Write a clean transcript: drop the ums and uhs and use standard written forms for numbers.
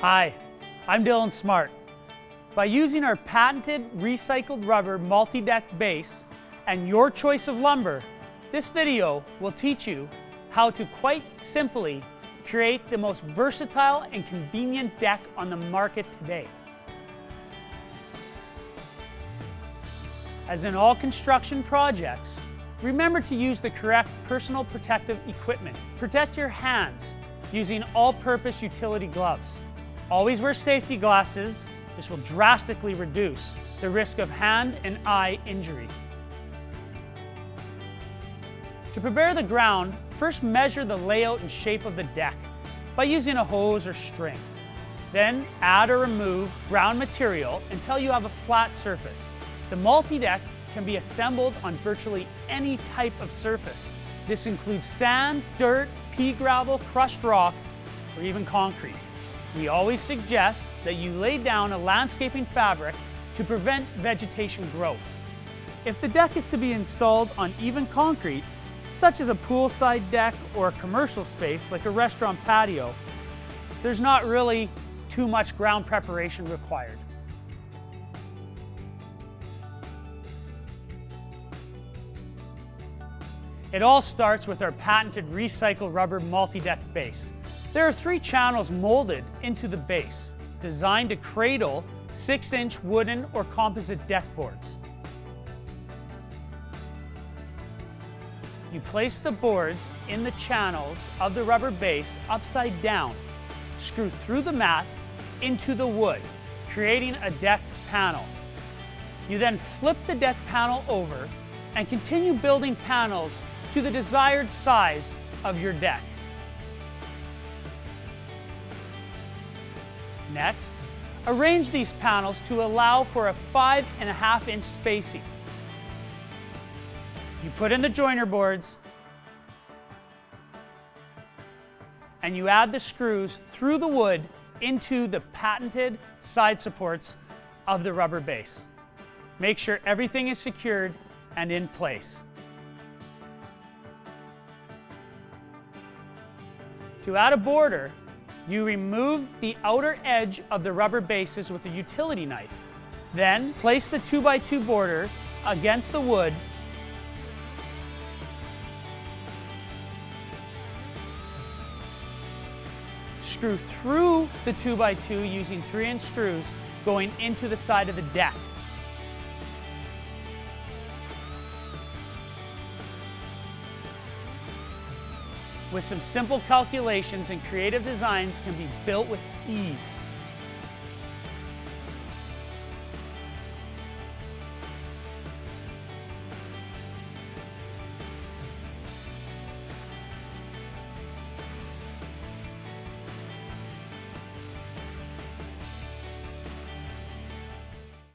Hi, I'm Dylan Smart. By using our patented recycled rubber MultyDeck base and your choice of lumber, this video will teach you how to quite simply create the most versatile and convenient deck on the market today. As in all construction projects, remember to use the correct personal protective equipment. Protect your hands using all-purpose utility gloves. Always wear safety glasses. This will drastically reduce the risk of hand and eye injury. To prepare the ground, first measure the layout and shape of the deck by using a hose or string. Then add or remove ground material until you have a flat surface. The MultyDeck can be assembled on virtually any type of surface. This includes sand, dirt, pea gravel, crushed rock, or even concrete. We always suggest that you lay down a landscaping fabric to prevent vegetation growth. If the deck is to be installed on even concrete, such as a poolside deck or a commercial space like a restaurant patio, there's not really too much ground preparation required. It all starts with our patented recycled rubber MultyDeck base. There are 3 channels molded into the base, designed to cradle 6-inch wooden or composite deck boards. You place the boards in the channels of the rubber base upside down, screw through the mat into the wood, creating a deck panel. You then flip the deck panel over and continue building panels to the desired size of your deck. Next, arrange these panels to allow for a 5.5-inch spacing. You put in the joiner boards and you add the screws through the wood into the patented side supports of the rubber base. Make sure everything is secured and in place. To add a border, you remove the outer edge of the rubber bases with a utility knife. Then place the 2x2 border against the wood screw through the 2x2 using 3-inch screws going into the side of the deck. With some simple calculations and creative designs can be built with ease.